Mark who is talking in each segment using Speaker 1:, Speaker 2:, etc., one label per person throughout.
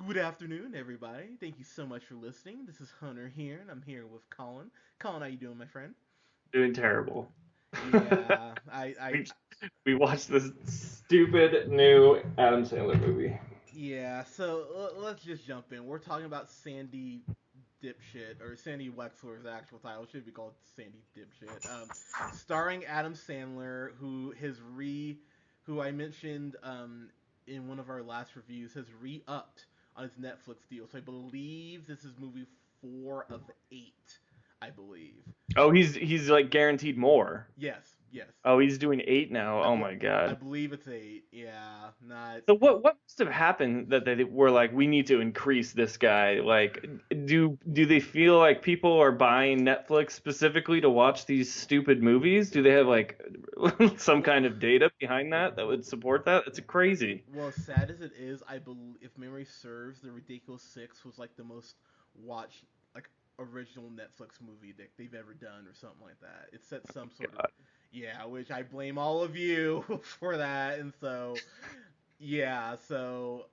Speaker 1: Good afternoon, everybody. Thank you so much for listening. This is Hunter here, and I'm here with Colin. Colin, how you doing, my friend?
Speaker 2: Doing terrible.
Speaker 1: Yeah, I, I,
Speaker 2: we we watched this stupid new Adam Sandler movie.
Speaker 1: yeah. So let's just jump in. We're talking about Sandy Dipshit, or Sandy Wexler's actual title should be called Sandy Dipshit. Starring Adam Sandler, who I mentioned in one of our last reviews, has re-upped on his Netflix deal. So I believe this is movie 4 of 8. I believe.
Speaker 2: Oh, he's like guaranteed more.
Speaker 1: Yes, yes.
Speaker 2: Oh, he's doing 8 now.
Speaker 1: I
Speaker 2: Oh
Speaker 1: bel
Speaker 2: my
Speaker 1: I
Speaker 2: god.
Speaker 1: believe it's 8. Yeah, not.
Speaker 2: So what must have happened that they were like, we need to increase this guy? Like, do they feel like people are buying Netflix specifically to watch these stupid movies? Do they have like some
Speaker 1: Well,
Speaker 2: kind of data behind that would support that? It's crazy.
Speaker 1: Well, as sad as it is, I believe if memory serves, the Ridiculous Six was like the most watched like original Netflix movie that they've ever done or something like that. It set some sort of yeah, which I blame all of you for that, and so yeah, so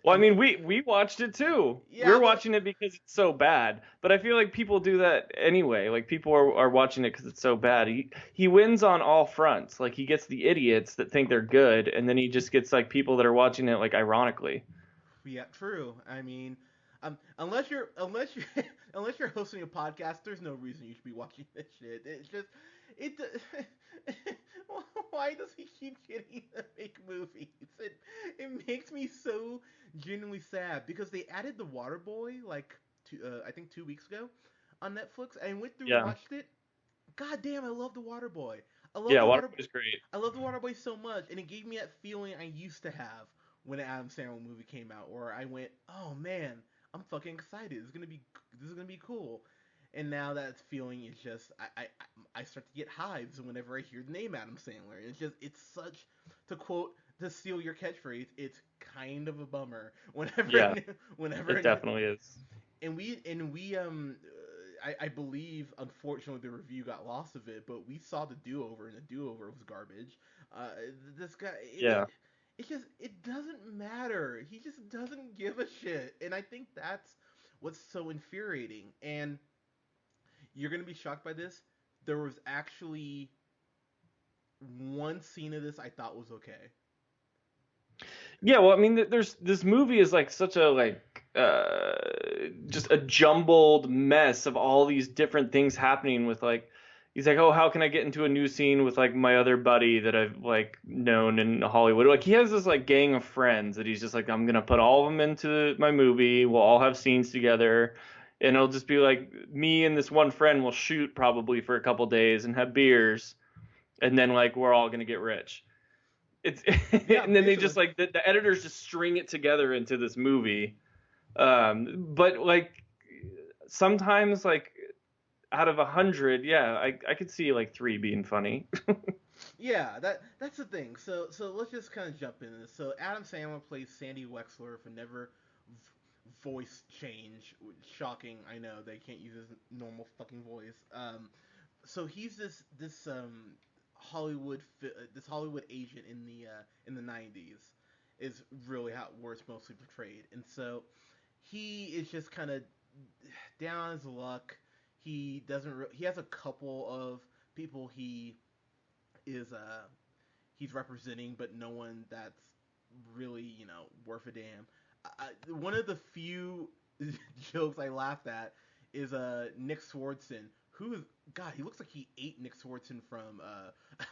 Speaker 2: Well, I
Speaker 1: um,
Speaker 2: mean, we watched it too.
Speaker 1: yeah,
Speaker 2: We're
Speaker 1: but
Speaker 2: watching it because it's so bad. But I feel like people do that anyway. Like people are watching it because it's so bad. He wins on all fronts. Like he gets the idiots that think they're good, and then he just gets like people that are watching it like ironically.
Speaker 1: yeah, true. I mean, unless you're unless you're hosting a podcast, there's no reason you should be watching this shit. It's just it. Why does he keep getting to make movies? It makes me so genuinely sad because they added the Waterboy like I think 2 weeks ago on Netflix. I went through and
Speaker 2: Yeah,
Speaker 1: watched it. God damn, I love the Waterboy. I love
Speaker 2: yeah.
Speaker 1: the
Speaker 2: Waterboy
Speaker 1: Water.
Speaker 2: is great.
Speaker 1: I love the Waterboy so much, and it gave me that feeling I used to have when an Adam Sandler movie came out, where I went, "Oh man, I'm fucking excited. This is gonna be cool." And now that feeling is just I start to get hives whenever I hear the name Adam Sandler. It's such to steal your catchphrase. It's kind of a bummer whenever
Speaker 2: Yeah,
Speaker 1: whenever
Speaker 2: it definitely is.
Speaker 1: I believe unfortunately the review got lost of it, but we saw the do over and the do over was garbage. Uh, this guy,
Speaker 2: Yeah.
Speaker 1: it just it doesn't matter. He just doesn't give a shit, and I think that's what's so infuriating. And you're gonna be shocked by this. There was actually one scene of this I thought was okay.
Speaker 2: Yeah, well, I mean, there's this movie is like such a just a jumbled mess of all these different things happening with like he's like, "Oh, how can I get into a new scene with like my other buddy that I've like known in Hollywood?" Like he has this like gang of friends that he's just like, "I'm gonna put all of them into my movie. We'll all have scenes together." And it'll just be like me and this one friend will shoot probably for a couple days and have beers, and then like we're all gonna get rich. It's
Speaker 1: Yeah,
Speaker 2: and then they
Speaker 1: basically.
Speaker 2: just like the editors just string it together into this movie. But like sometimes like out of 100, yeah, I could see like three being funny.
Speaker 1: Yeah, that's the thing. So let's just kind of jump into this. So Adam Sandler plays Sandy Wexler for never voice change. Shocking, I know they can't use his normal fucking voice. So he's this Hollywood agent in the '90s is really how where it's mostly portrayed, and so he is just kind of down on his luck. He doesn't. He has a couple of people is he's representing, but no one that's really worth a damn. One of the few jokes I laughed at is Nick Swardson, who is God. He looks like he ate Nick Swardson from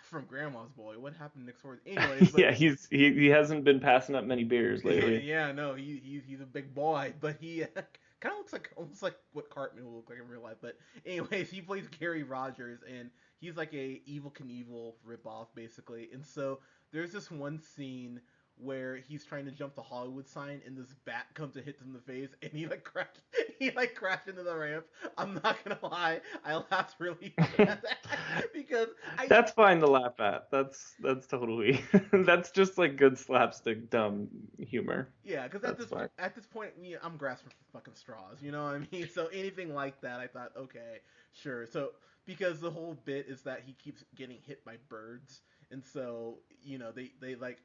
Speaker 1: from Grandma's Boy. What happened to Nick Swardson? Anyways, but
Speaker 2: Yeah, he hasn't been passing up many beers lately.
Speaker 1: yeah, no, he's a big boy, but he kind of looks like almost like what Cartman would look like in real life. But anyways, he plays Gary Rogers, and he's like a Evil Knievel ripoff basically. And so there's this one scene where he's trying to jump the Hollywood sign, and this bat comes and hits him in the face, and he like crashed into the ramp. I'm not gonna lie, I laughed really hard at that because I
Speaker 2: That's fine to laugh at. That's totally that's just like good slapstick dumb humor.
Speaker 1: yeah, because
Speaker 2: That's fine.
Speaker 1: at this point, I'm grasping for fucking straws. You know what I mean? So anything like that, I thought, okay, sure. So because the whole bit is that he keeps getting hit by birds, and so they like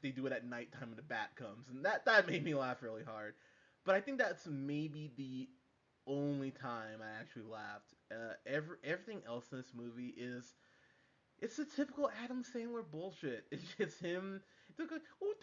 Speaker 1: they do it at nighttime when the bat comes, and that made me laugh really hard. But I think that's maybe the only time I actually laughed. Everything else in this movie is it's the typical Adam Sandler bullshit. It's just him. It's like, oh,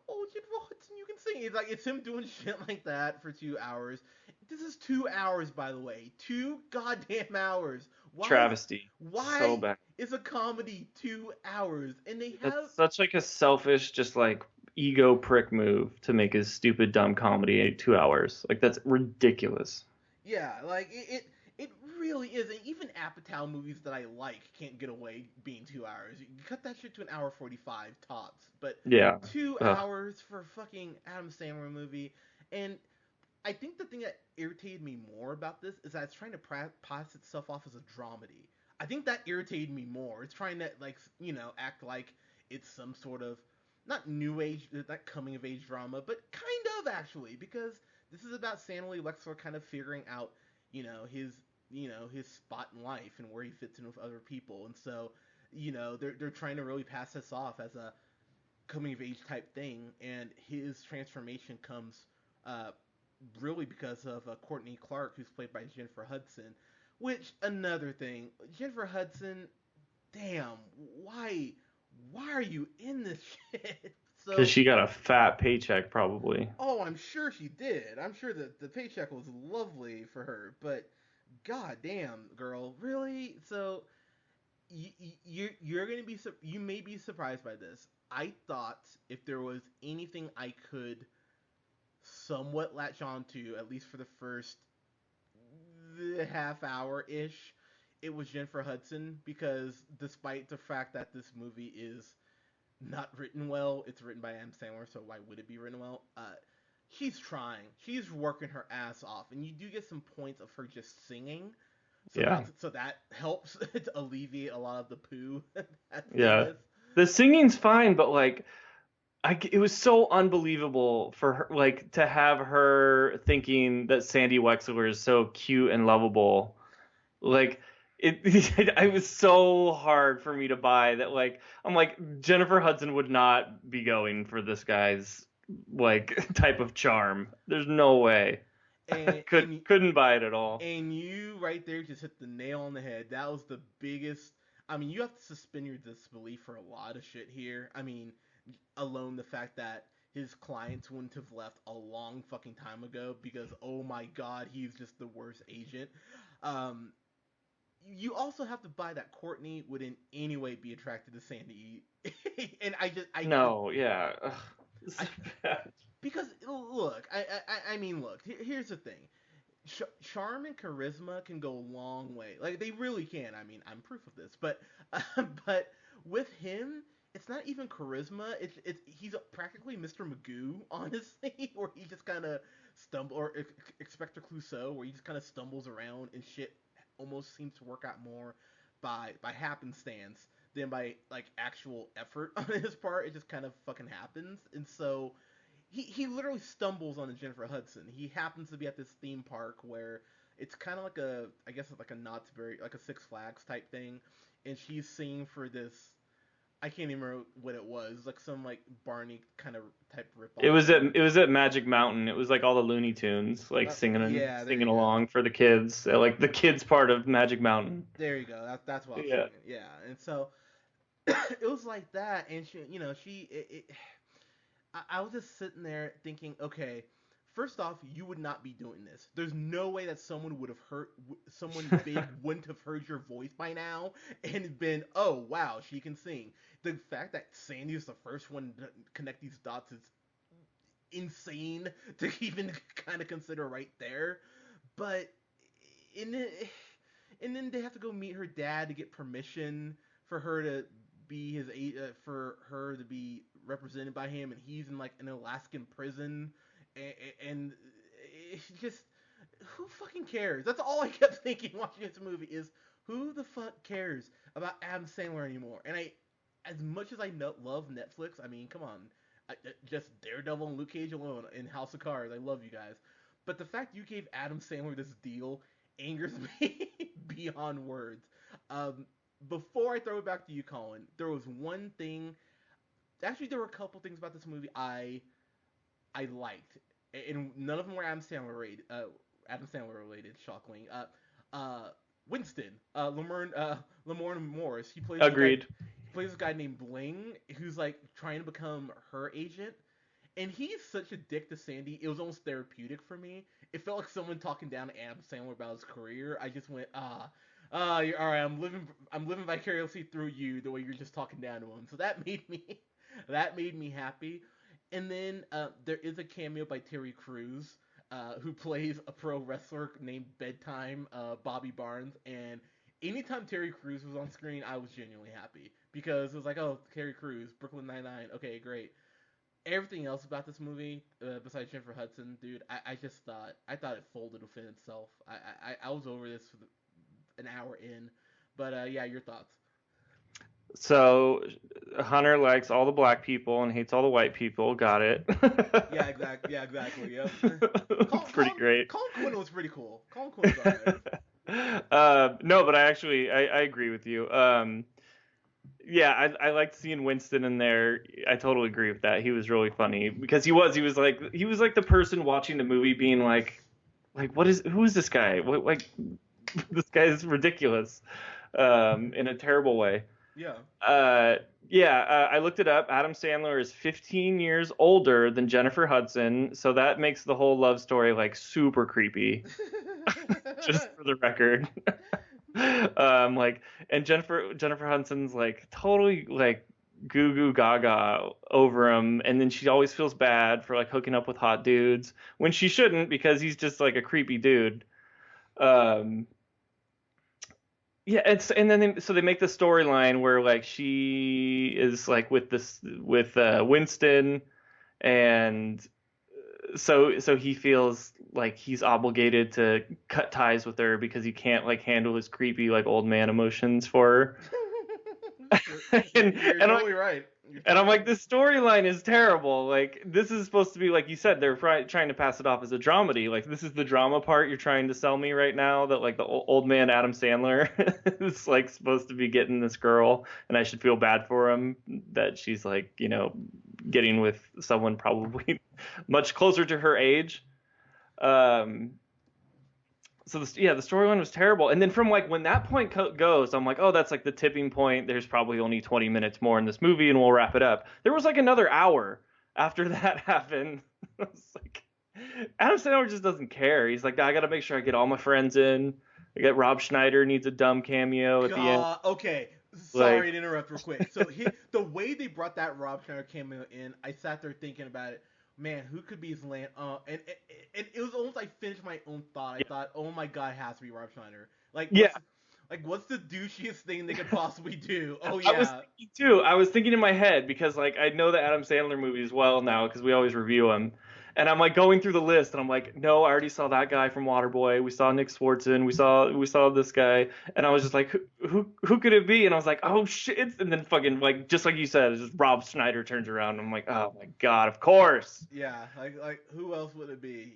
Speaker 1: oh, Jennifer Hudson, you can sing. It's like it's him doing shit like that for 2 hours. This is 2 hours, by the way, 2 goddamn hours. Why?
Speaker 2: Travesty. So
Speaker 1: Why
Speaker 2: bad.
Speaker 1: is a comedy 2 hours? And they
Speaker 2: That's
Speaker 1: have
Speaker 2: such like a selfish, just like ego prick move to make his stupid dumb comedy 2 hours. Like that's ridiculous.
Speaker 1: yeah, like it really is. And even Apatow movies that I like can't get away being 2 hours. You cut that shit to an hour 45 tops. But
Speaker 2: Yeah.
Speaker 1: two
Speaker 2: Ugh.
Speaker 1: hours for a fucking Adam Sandler movie. And I think the thing that irritated me more about this is that it's trying to pass itself off as a dramedy. I think that irritated me more. It's trying to like act like it's some sort of not new age, not coming of age drama, but kind of actually because this is about Stanley Wexler kind of figuring out his his spot in life and where he fits in with other people, and so they're trying to really pass this off as a coming of age type thing, and his transformation comes uh, really because of Courtney Clark, who's played by Jennifer Hudson. Which another thing, Jennifer Hudson, damn, why are you in this shit?
Speaker 2: Because
Speaker 1: So,
Speaker 2: she got a fat paycheck, probably.
Speaker 1: oh, I'm sure she did. I'm sure that the paycheck was lovely for her, but god damn, girl, really? So, you're gonna be you may be surprised by this. I thought if there was anything I could somewhat latch on to, at least for the first half hour ish, it was Jennifer Hudson because despite the fact that this movie is not written well, it's written by Adam Sandler, so why would it be written well? She's trying, she's working her ass off, and you do get some points of her just singing,
Speaker 2: Yeah.
Speaker 1: so that helps to alleviate a lot of the poo that's in
Speaker 2: Yeah.
Speaker 1: this.
Speaker 2: The singing's fine, but like it was so unbelievable for her, like to have her thinking that Sandy Wexler is so cute and lovable. Like it was so hard for me to buy that. Like I'm like Jennifer Hudson would not be going for this guy's like type of charm. There's no way.
Speaker 1: And
Speaker 2: Couldn't buy it at all.
Speaker 1: and you right there just hit the nail on the head. That was the biggest. I mean, you have to suspend your disbelief for a lot of shit here. I mean, alone the fact that his clients wouldn't have left a long fucking time ago because oh my god, he's just the worst agent. Um, you also have to buy that Courtney would in any way be attracted to Sandy, and
Speaker 2: No, yeah. Ugh,
Speaker 1: I
Speaker 2: so bad.
Speaker 1: because look, I mean, look. Here's the thing. Charm and charisma can go a long way. Like they really can. I mean, I'm proof of this. But but with him, it's not even charisma. It's he's practically Mr. Magoo, honestly, where he just kind of stumble or Inspector Clouseau, where he just kind of stumbles around and shit almost seems to work out more by happenstance than by like actual effort on his part. It just kind of fucking happens, and so he literally stumbles on a Jennifer Hudson. He happens to be at this theme park where it's kind of like I guess it's like a Knott's Berry, like a Six Flags type thing, and she's singing for this. I can't even remember what it was. Like some like Barney kind of type ripoff thing.
Speaker 2: It was at Magic Mountain. It was like all the Looney Tunes like
Speaker 1: Yeah, there
Speaker 2: singing
Speaker 1: you go.
Speaker 2: along for the kids. Like the kids part of Magic Mountain.
Speaker 1: There you go. That's what I was
Speaker 2: Yeah.
Speaker 1: thinking. Yeah, and so it was like that, and I was just sitting there thinking, okay, first off, you would not be doing this. There's no way that someone would have heard, someone big wouldn't have heard your voice by now and been, oh wow, she can sing. The fact that Sandy is the first one to connect these dots is insane to even kind of consider right there. But and then, and then they have to go meet her dad to get permission for her to be for her to be represented by him, and he's in like an Alaskan prison, and it's just who fucking cares? That's all I kept thinking watching this movie is who the fuck cares about Adam Sandler anymore? And as much as love Netflix, I mean, come on, just Daredevil and Luke Cage alone in House of Cards, I love you guys, but the fact you gave Adam Sandler this deal angers me beyond words. Before I throw it back to you, Colin, there was one thing actually there were a couple things about this movie I liked, and none of them were Adam Sandler related. Shockingly, Winston, Lamorne Morris. He plays this guy.
Speaker 2: Agreed.
Speaker 1: He plays this guy named Bling, who's like trying to become her agent, and he's such a dick to Sandy. It was almost therapeutic for me. It felt like someone talking down to Adam Sandler about his career. I just went, you're, all right. I'm living vicariously through you the way you're just talking down to him. So that made me happy. And then there is a cameo by Terry Crews, who plays a pro wrestler named Bedtime Bobby Barnes. And anytime Terry Crews was on screen, I was genuinely happy because it was like, oh, Terry Crews, Brooklyn Nine-Nine, okay, great. Everything else about this movie, besides Jennifer Hudson, dude, I thought it folded within itself. I was over this for an hour in, but yeah, your thoughts?
Speaker 2: So Hunter likes all the black people and hates all the white people. Got it.
Speaker 1: Yeah, exactly. Yeah, exactly. Yep.
Speaker 2: It's pretty great.
Speaker 1: Colin Quinn was pretty cool. Colin Quinn was alright.
Speaker 2: No, but I agree with you. Yeah, I liked seeing Winston in there. I totally agree with that. He was really funny because he was like the person watching the movie being like who is this guy? Like this guy is ridiculous, in a terrible way.
Speaker 1: Yeah.
Speaker 2: I looked it up. Adam Sandler is 15 years older than Jennifer Hudson, so that makes the whole love story like super creepy. Just for the record. And Jennifer Hudson's like totally like goo goo gaga over him, and then she always feels bad for like hooking up with hot dudes when she shouldn't because he's just like a creepy dude. So they make the storyline where like she is like with Winston, and so he feels like he's obligated to cut ties with her because he can't like handle his creepy like old man emotions for her.
Speaker 1: You're
Speaker 2: and
Speaker 1: totally right.
Speaker 2: and I'm like, this storyline is terrible. Like, this is supposed to be, like you said, they're trying to pass it off as a dramedy. Like, this is the drama part you're trying to sell me right now, that, like, the old man Adam Sandler is, like, supposed to be getting this girl, and I should feel bad for him that she's, like, getting with someone probably much closer to her age. So the storyline was terrible, and then from like when that point goes, I'm like, oh, that's like the tipping point. There's probably only 20 minutes more in this movie, and we'll wrap it up. There was like another hour after that happened. I was like, Adam Sandler just doesn't care. He's like, I got to make sure I get all my friends in. I get Rob Schneider needs a dumb cameo at the end.
Speaker 1: Okay, sorry to interrupt real quick. So the way they brought that Rob Schneider cameo in, I sat there thinking about it. Man, who could be his land? And it was almost like finished my own thought. I thought, oh my god, it has to be Rob Schneider. What's the douchiest thing they could possibly do? Oh yeah.
Speaker 2: I was thinking in my head because like I know the Adam Sandler movies well now because we always review them. And I'm like going through the list, and I'm like, no, I already saw that guy from Waterboy. We saw Nick Swartzen. We saw this guy, and I was just like, who could it be? And I was like, oh shit! And then fucking like just like you said, it's just Rob Schneider turns around. And I'm like, oh my god, of course.
Speaker 1: Yeah, like who else would it be?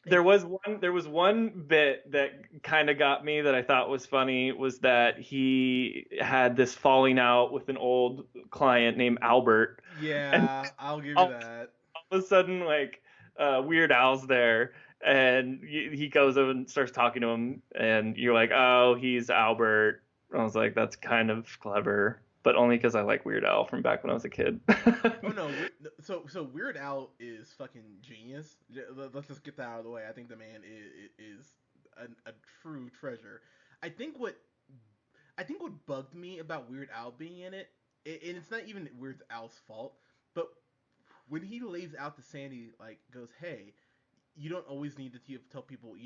Speaker 2: There was one bit that kind of got me that I thought was funny, was that he had this falling out with an old client named Albert.
Speaker 1: Yeah, I'll give you that.
Speaker 2: All of a sudden, like, Weird Al's there, and he goes over and starts talking to him, and you're like, oh, he's Albert. I was like, that's kind of clever, but only because I like Weird Al from back when I was a kid.
Speaker 1: Oh no, so Weird Al is fucking genius. Let's just get that out of the way. I think the man is a true treasure. I think what bugged me about Weird Al being in it, and it's not even Weird Al's fault, but when he lays out to Sandy, like, goes, hey, you don't always need to tell people,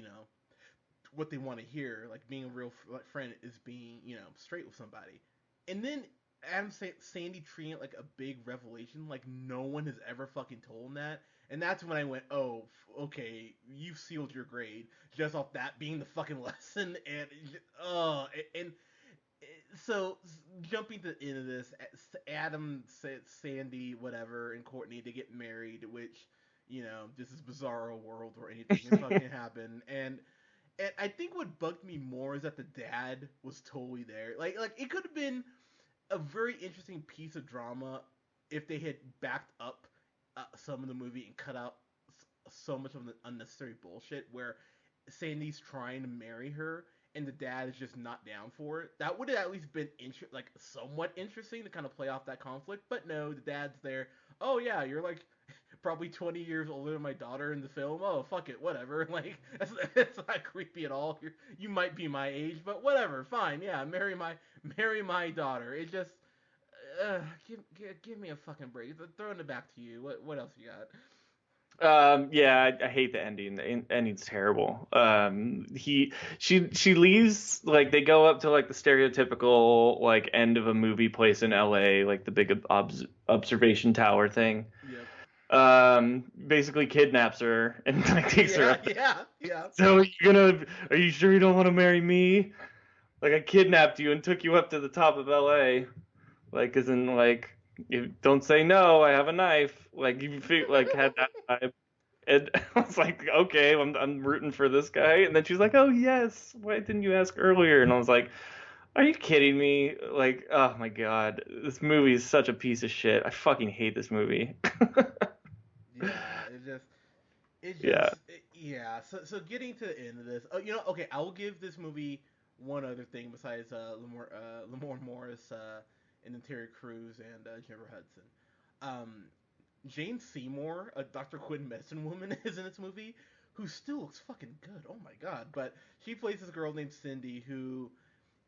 Speaker 1: what they want to hear. Like, being a real friend is being, straight with somebody. And then Sandy treating it like a big revelation, like no one has ever fucking told him that. And that's when I went, oh, okay, you've sealed your grade just off that being the fucking lesson. And so jumping into this, Adam, Sandy, whatever, and Courtney, they get married, which, this is bizarro world where anything can fucking happen. And I think what bugged me more is that the dad was totally there. Like it could have been a very interesting piece of drama if they had backed up some of the movie and cut out so much of the unnecessary bullshit where Sandy's trying to marry her and the dad is just not down for it. That would have at least been like somewhat interesting to kind of play off that conflict. But no, the dad's there. Oh yeah, you're like probably 20 years older than my daughter in the film. Oh fuck it, whatever. Like that's not creepy at all. You might be my age, but whatever. Fine, yeah, marry my daughter. It just give me a fucking break. Throwing it back to you. What else you got?
Speaker 2: Yeah, I hate the ending. The ending's terrible. She leaves, like they go up to like the stereotypical like end of a movie place in LA, like the big observation tower thing.
Speaker 1: Yep.
Speaker 2: Basically kidnaps her and like takes her
Speaker 1: Yeah,
Speaker 2: up.
Speaker 1: yeah.
Speaker 2: So are you sure you don't want to marry me? Like I kidnapped you and took you up to the top of LA. Like, as in, like, you don't say no, I have a knife. Like, you feel like had that vibe. And I was like, okay, I'm rooting for this guy. And then she's like, oh, yes, why didn't you ask earlier? And I was like, are you kidding me? Like, oh my God, this movie is such a piece of shit. I fucking hate this movie.
Speaker 1: Yeah, it
Speaker 2: Yeah.
Speaker 1: just, yeah. So getting to the end of this, okay, I will give this movie one other thing besides Lamorne Morris and Terry Crews and Jennifer Hudson. Um, Jane Seymour, a Dr. Quinn medicine woman, is in this movie who still looks fucking good. Oh my god! But she plays this girl named Cindy who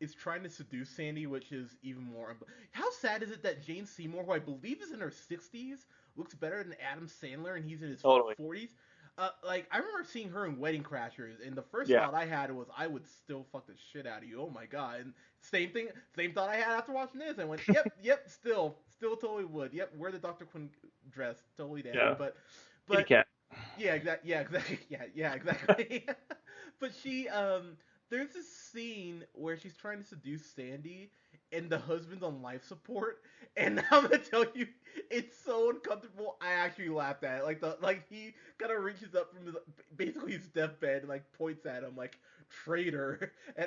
Speaker 1: is trying to seduce Sandy, which is even more. How sad is it that Jane Seymour, who I believe is in her 60s, looks better than Adam Sandler and he's in his
Speaker 2: Totally.
Speaker 1: 40s? Like I remember seeing her in Wedding Crashers, and the first
Speaker 2: Yeah.
Speaker 1: thought I had was I would still fuck the shit out of you. Oh my god! And same thought I had after watching this. I went, yep, still totally would. Yep, wear the Dr. Quinn dress, totally down.
Speaker 2: Yeah.
Speaker 1: But,
Speaker 2: Kitty
Speaker 1: but
Speaker 2: cat.
Speaker 1: yeah, exactly, yeah, exactly. But there's this scene where she's trying to seduce Sandy, and the husband's on life support, and I'm gonna tell you, it's so uncomfortable. I actually laughed at it. Like he kind of reaches up from basically his deathbed and like points at him like traitor, and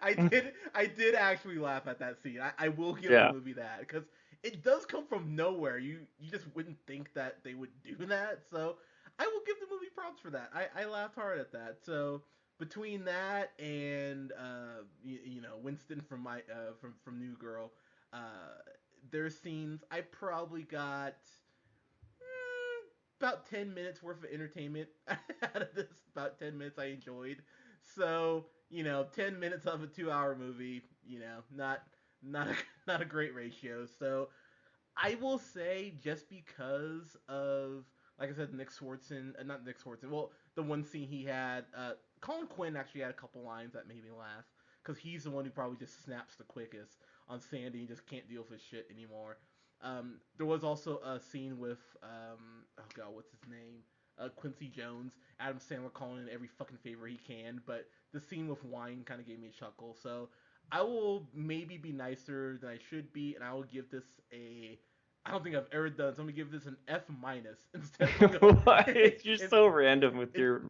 Speaker 1: I did actually laugh at that scene. I will give the
Speaker 2: Yeah.
Speaker 1: movie that because it does come from nowhere. You just wouldn't think that they would do that. So I will give the movie props for that. I laughed hard at that. So between that and Winston from my from New Girl, their scenes, I probably got about 10 minutes worth of entertainment out of this. About 10 minutes I enjoyed. So 10 minutes of a 2-hour movie. Not a, not a great ratio. So I will say just because of, like I said, Nick Swartzen, not Nick Swartzen. Well, the one scene he had, Colin Quinn actually had a couple lines that made me laugh because he's the one who probably just snaps the quickest on Sandy and just can't deal with his shit anymore. There was also a scene with, oh god, what's his name? Quincy Jones, Adam Sandler calling in every fucking favor he can, but the scene with wine kind of gave me a chuckle. So I will maybe be nicer than I should be, and I will give this a. I don't think I've ever done. So I'm gonna give this an F minus instead of a go.
Speaker 2: Why? You're so random with your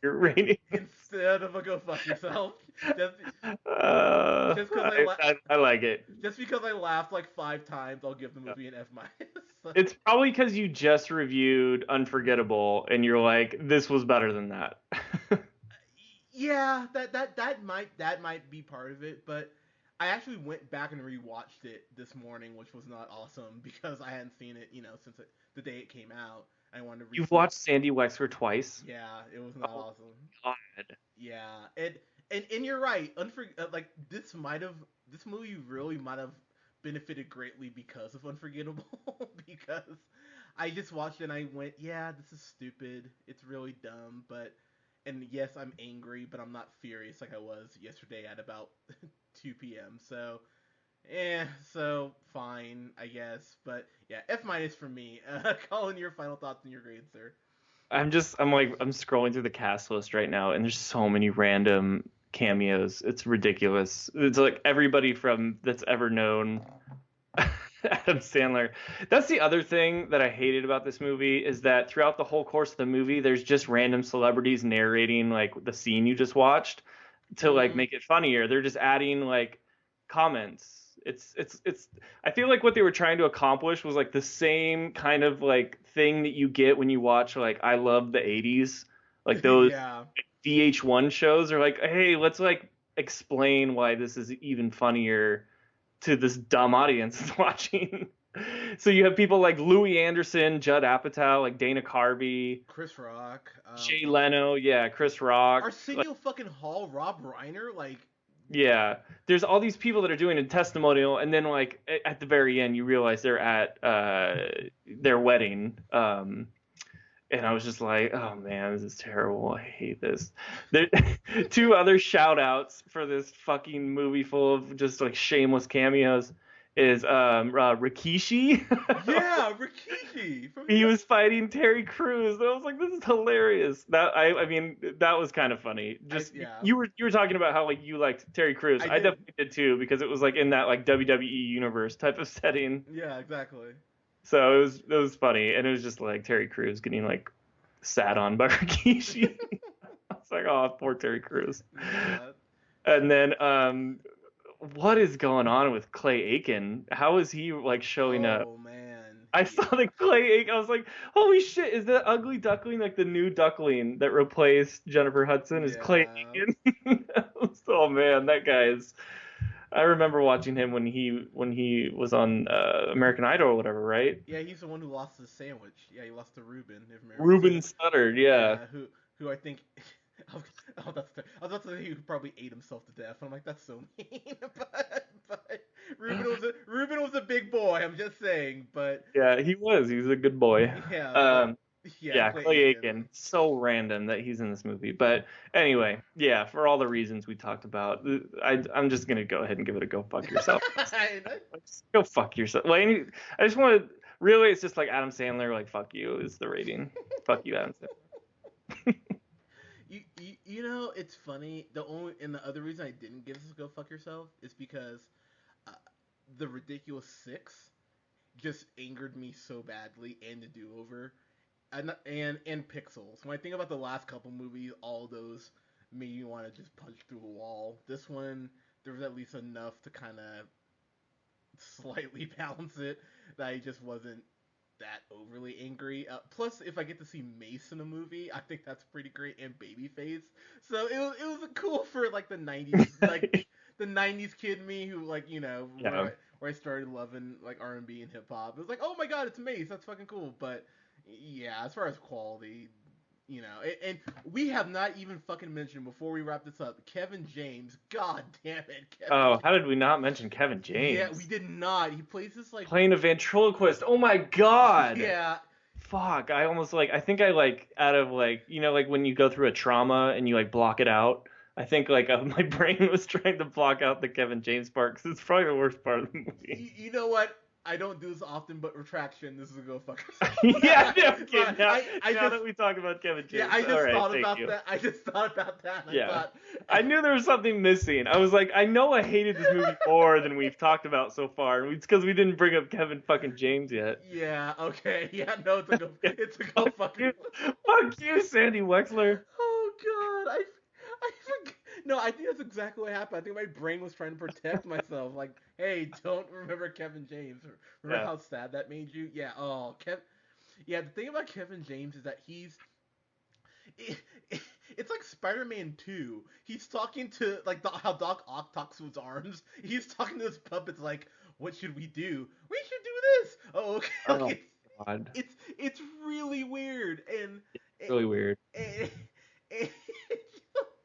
Speaker 2: rating.
Speaker 1: Instead of a go fuck yourself. Just, just because
Speaker 2: I like it.
Speaker 1: just because I laughed like 5 times, I'll give the movie an F minus.
Speaker 2: It's probably because you just reviewed Unforgettable and you're like, this was better than that.
Speaker 1: Yeah, that might be part of it, but I actually went back and rewatched it this morning, which was not awesome because I hadn't seen it, since the day it came out. I wanted to
Speaker 2: You've
Speaker 1: re-see it.
Speaker 2: watched Sandy Wexler twice?
Speaker 1: Yeah, it was not
Speaker 2: Oh
Speaker 1: awesome.
Speaker 2: God.
Speaker 1: Yeah, and you're right. Like this movie really might have benefited greatly because of Unforgettable because I just watched it and I went, yeah, this is stupid. It's really dumb, but and yes, I'm angry, but I'm not furious like I was yesterday at about 2 p.m. So, so fine, I guess. But yeah, F minus for me. Colin, your final thoughts and your grade, sir.
Speaker 2: I'm scrolling through the cast list right now and there's so many random cameos. It's ridiculous. It's like everybody from that's ever known Adam Sandler. That's the other thing that I hated about this movie is that throughout the whole course of the movie, there's just random celebrities narrating like the scene you just watched to like
Speaker 1: Mm-hmm.
Speaker 2: make it funnier. They're just adding like comments. It's I feel like what they were trying to accomplish was like the same kind of like thing that you get when you watch like I Love the 80s, like those
Speaker 1: Yeah.
Speaker 2: VH1 shows are like, hey, let's like explain why this is even funnier to this dumb audience that's watching. So you have people like Louis Anderson, Judd Apatow, like Dana Carvey,
Speaker 1: Chris Rock,
Speaker 2: Jay Leno, yeah, Chris Rock, like,
Speaker 1: Arsenio fucking Hall, Rob Reiner, like,
Speaker 2: yeah. There's all these people that are doing a testimonial, and then like at the very end, you realize they're at their wedding. And I was just like, oh man, this is terrible. I hate this. There, two other shout outs for this fucking movie full of just like shameless cameos is Rikishi.
Speaker 1: yeah, Rikishi.
Speaker 2: He was fighting Terry Crews. And I was like, this is hilarious. That I mean, that was kind of funny. Just
Speaker 1: yeah.
Speaker 2: you were talking about how like you liked Terry Crews. I definitely did too, because it was like in that like WWE universe type of setting.
Speaker 1: Yeah, exactly.
Speaker 2: So it was funny, and it was just like Terry Crews getting like sat on by Rikishi. I was like, oh, poor Terry Crews.
Speaker 1: Yeah.
Speaker 2: And then what is going on with Clay Aiken? How is he like showing up?
Speaker 1: Oh man.
Speaker 2: I saw the Clay Aiken. I was like, holy shit! Is that ugly duckling like the new duckling that replaced Jennifer Hudson? Is Clay Aiken? Oh man, that guy is. I remember watching him when he was on American Idol or whatever, right?
Speaker 1: Yeah, he's the one who lost the sandwich. Yeah, he lost to Ruben.
Speaker 2: Ruben Studdard, yeah.
Speaker 1: Who I think. I was about to say he probably ate himself to death. I'm like, that's so mean. but Ruben was a big boy. I'm just saying. But
Speaker 2: yeah, he was. He was a good boy.
Speaker 1: Yeah.
Speaker 2: Yeah, Clay Aiken. So random that he's in this movie. But anyway, yeah, for all the reasons we talked about, I'm just going to go ahead and give it a go fuck yourself. Go fuck yourself. Like, I just want to, really, it's just like Adam Sandler, like, fuck you is the rating. Fuck you, Adam Sandler.
Speaker 1: You know, it's funny. The other reason I didn't give this a go fuck yourself is because the Ridiculous Six just angered me so badly, and the Do-Over. And Pixels. When I think about the last couple movies, all those made me want to just punch through a wall. This one, there was at least enough to kind of slightly balance it that I just wasn't that overly angry. Plus, if I get to see Mace in a movie, I think that's pretty great, and Babyface. So it was cool for like the 90s, like the 90s kid me who like, you know, where I started loving like R&B and hip hop. It was like, oh my god, it's Mace. That's fucking cool. But yeah, as far as quality, you know, and we have not even fucking mentioned before we wrap this up, Kevin James. God damn it, Kevin James.
Speaker 2: How did we not mention Kevin James?
Speaker 1: Yeah, we did not. He plays this like
Speaker 2: playing a ventriloquist. Oh my god.
Speaker 1: Yeah.
Speaker 2: Fuck, I almost like, I think I like, out of like, you know, like when you go through a trauma and you like block it out, I think like my brain was trying to block out the Kevin James part, because it's probably the worst part of the movie.
Speaker 1: You know what? I don't do this often, but retraction, this is a go fuck yourself.
Speaker 2: Yeah, okay, now that we talk about Kevin James.
Speaker 1: Yeah, I just thought about that. I just thought about that. And
Speaker 2: yeah. I knew there was something missing. I was like, I know I hated this movie more than we've talked about so far. It's because we didn't bring up Kevin fucking James yet.
Speaker 1: Yeah, okay. Yeah, no, it's a go fuck
Speaker 2: you. Fuck you, Sandy Wexler.
Speaker 1: Oh, God. I forget. No, I think that's exactly what happened. I think my brain was trying to protect myself. Like, hey, don't remember Kevin James. Remember how sad that made you? Yeah. Oh, Yeah, the thing about Kevin James is that it's like Spider-Man 2. He's talking to like how Doc Ock talks to his arms. He's talking to his puppets like, "What should we do? We should do this." Oh, okay.
Speaker 2: Oh, God.
Speaker 1: It's really weird and
Speaker 2: it's really weird.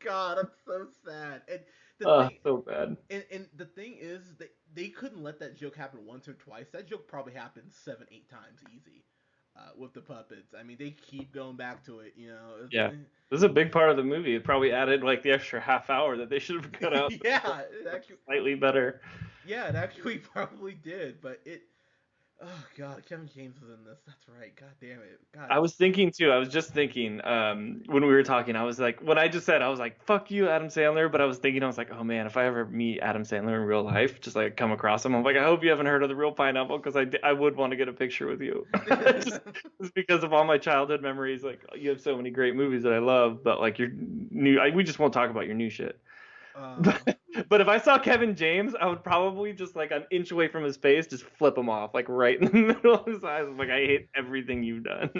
Speaker 1: God, I'm so sad. And
Speaker 2: so bad.
Speaker 1: And the thing is, they couldn't let that joke happen once or twice. That joke probably happened 7-8 times easy with the puppets. I mean, they keep going back to it, you know.
Speaker 2: Yeah, this is a big part of the movie. It probably added like the extra half hour that they should have cut out.
Speaker 1: Yeah, it actually
Speaker 2: slightly better.
Speaker 1: Yeah, it actually probably did, but it. Oh God, Kevin James was in this. That's right. God damn it. God.
Speaker 2: I was thinking too. I was just thinking when we were talking. I was like, when I just said, I was like, "Fuck you, Adam Sandler." But I was thinking, I was like, "Oh man, if I ever meet Adam Sandler in real life, just like come across him, I'm like, I hope you haven't heard of The Real Pineapple, because I would want to get a picture with you." just because of all my childhood memories. Like, you have so many great movies that I love, but like your new, we just won't talk about your new shit.
Speaker 1: Uh,
Speaker 2: But if I saw Kevin James, I would probably just like an inch away from his face, just flip him off, like right in the middle of his eyes. I'm like, I hate everything you've done.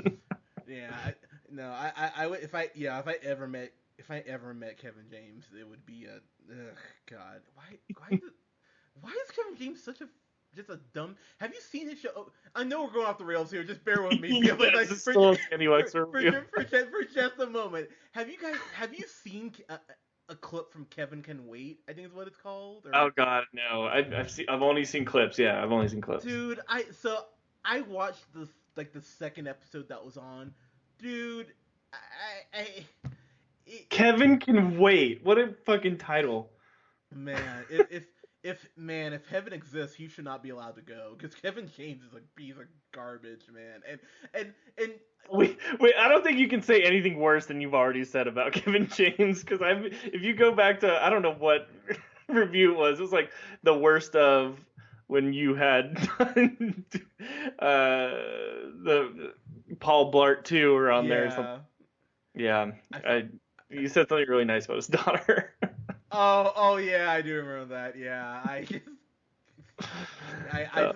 Speaker 1: yeah, no, I would if I yeah if I ever met Kevin James, it would be a ugh, God. Why is Kevin James such a just a dumb? Have you seen his show? Oh, I know we're going off the rails here. Just bear with me, but
Speaker 2: Yes,
Speaker 1: like
Speaker 2: it's still a Sandy Wexler review.
Speaker 1: for just a moment, have you seen a clip from Kevin Can Wait? I think is what it's called.
Speaker 2: Oh
Speaker 1: Or
Speaker 2: God, no. I've only seen clips. Yeah, I've only seen clips.
Speaker 1: dude, I watched this like the second episode that was on. Dude, I it,
Speaker 2: Kevin Can Wait. What a fucking title.
Speaker 1: man, if heaven exists, he should not be allowed to go because Kevin James is a piece of garbage, man. And
Speaker 2: Wait. I don't think you can say anything worse than you've already said about Kevin James. Because if you go back to, I don't know what review it was. It was like the worst of when you had done, the Paul Blart 2 or on there or something.
Speaker 1: yeah,
Speaker 2: Yeah,
Speaker 1: I,
Speaker 2: you said something really nice about his daughter.
Speaker 1: oh yeah, I do remember that. Yeah, I just
Speaker 2: Uh,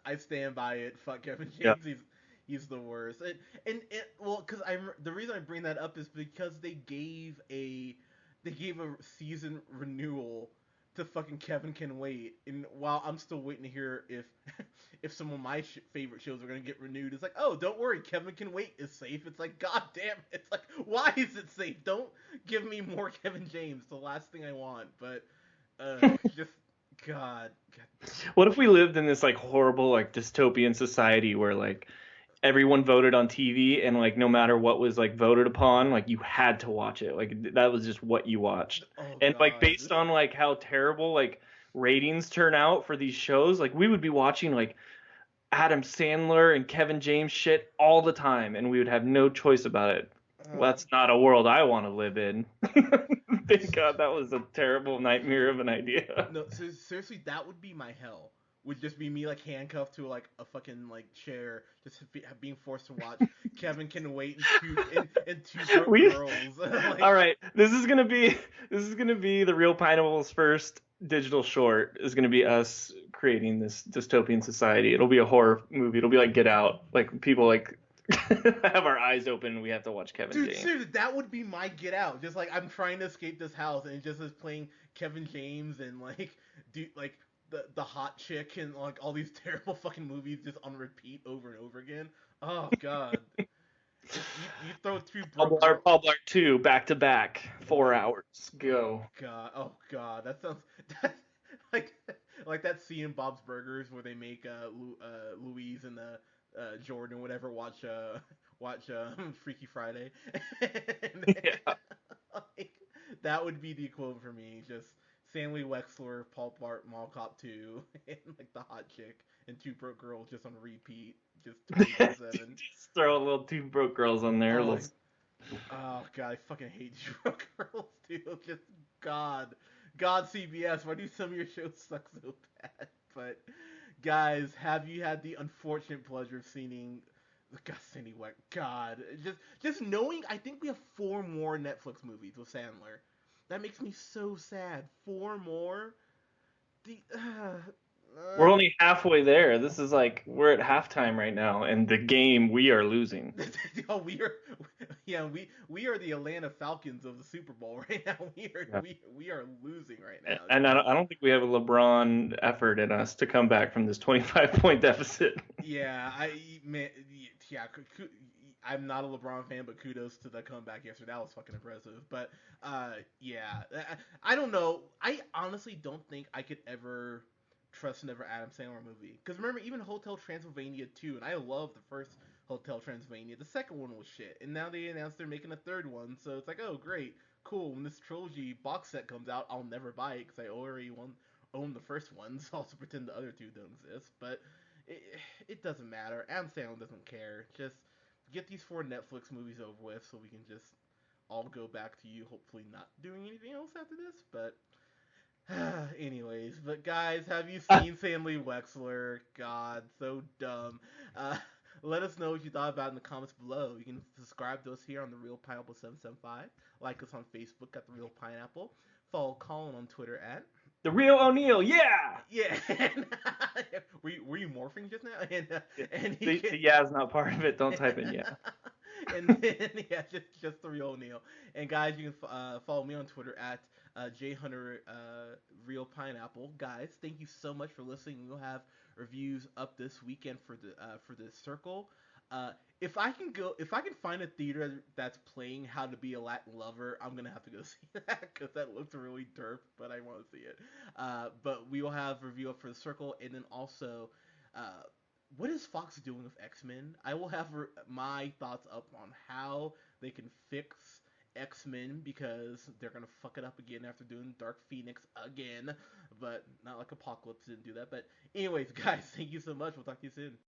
Speaker 1: I stand by it. Fuck Kevin
Speaker 2: yeah.
Speaker 1: James. He's the worst. Well, because the reason I bring that up is because they gave a season renewal to fucking Kevin Can Wait, and while I'm still waiting to hear if if some of my favorite shows are gonna get renewed, it's like, oh, don't worry, Kevin Can Wait is safe. It's like, god damn, it's like, why is it safe? Don't give me more Kevin James. The last thing I want, but just God, God.
Speaker 2: What if we lived in this like horrible like dystopian society where like everyone voted on TV and like no matter what was like voted upon, like you had to watch it. Like that was just what you watched.
Speaker 1: Oh
Speaker 2: And like
Speaker 1: God.
Speaker 2: based on like how terrible like ratings turn out for these shows, like we would be watching like Adam Sandler and Kevin James shit all the time and we would have no choice about it. Well,
Speaker 1: Uh,
Speaker 2: that's not a world I want to live in. Thank God that was a terrible nightmare of an idea.
Speaker 1: no, seriously, that would be my hell. Would just be me like handcuffed to like a fucking like chair, just being forced to watch Kevin Can Wait and two broke
Speaker 2: We
Speaker 1: girls. Like,
Speaker 2: All right, this is gonna be the Real Pineapple's first digital short. Is gonna be us creating this dystopian society. It'll be a horror movie. It'll be like Get Out. Like people like have our eyes open and we have to watch Kevin
Speaker 1: dude,
Speaker 2: James.
Speaker 1: seriously, that would be my get out. Just like I'm trying to escape this house, and it just is playing Kevin James and like dude, like the hot chick and like all these terrible fucking movies just on repeat over and over again. Oh God, you throw two broke girls.
Speaker 2: Paul Blart 2 back to back, 4 hours. Go.
Speaker 1: Oh God, that sounds that, like like that scene in Bob's Burgers where they make Louise and Jordan or whatever watch Freaky Friday.
Speaker 2: Yeah.
Speaker 1: Like, that would be the equivalent for me. Just Stanley Wexler, Paul Blart, Mall Cop 2, and like the hot chick and Two Broke Girls just on repeat, just 24/7.
Speaker 2: Just throw a little Two Broke Girls on there.
Speaker 1: Oh, oh God, I fucking hate Two Broke Girls, dude. Just God, CBS. Why do some of your shows suck so bad? But guys, have you had the unfortunate pleasure of seeing? God, Sandy Weck. God, just knowing. I think we have 4 more Netflix movies with Sandler. That makes me so sad. 4 more. The
Speaker 2: We're only halfway there. This is like we're at halftime right now, and the game we are losing.
Speaker 1: oh, we are the Atlanta Falcons of the Super Bowl right now.
Speaker 2: Yeah.
Speaker 1: We are losing right now.
Speaker 2: And I don't think we have a LeBron effort in us to come back from this 25-point deficit.
Speaker 1: Yeah, yeah, I'm not a LeBron fan, but kudos to the comeback yesterday. That was fucking impressive. But yeah, I don't know. I honestly don't think I could ever trust another Adam Sandler movie. Because remember, even Hotel Transylvania 2, and I love the first Hotel Transylvania. The second one was shit, and now they announced they're making a third one. So it's like, oh great, cool. When this trilogy box set comes out, I'll never buy it because I already own the first one. So I'll also pretend the other two don't exist. But it, it doesn't matter. Adam Sandler doesn't care. Just get these 4 Netflix movies over with so we can just all go back to you hopefully not doing anything else after this. But anyways, but guys, have you seen Stanley Wexler? God, so dumb. Let us know what you thought about it in the comments below. You can subscribe to us here on The Real Pineapple 775. Like us on Facebook at The Real Pineapple. Follow Colin on Twitter at
Speaker 2: The real O'Neill, yeah.
Speaker 1: yeah. Were you morphing just now? And he can
Speaker 2: The yeah is not part of it. Don't type in yeah.
Speaker 1: and then yeah, just the real Neil. And guys, you can follow me on Twitter at jhunter real pineapple. Guys, thank you so much for listening. We'll have reviews up this weekend for the Circle. Uh, if I can find a theater that's playing How to Be a Latin Lover, I'm gonna have to go see that because that looks really derp, but I want to see it. But we will have review up for the Circle, and then also uh, what is Fox doing with X-Men? I will have my thoughts up on how they can fix X-Men because they're gonna fuck it up again after doing Dark Phoenix again, but not like Apocalypse didn't do that. But anyways, guys, thank you so much. We'll talk to you soon.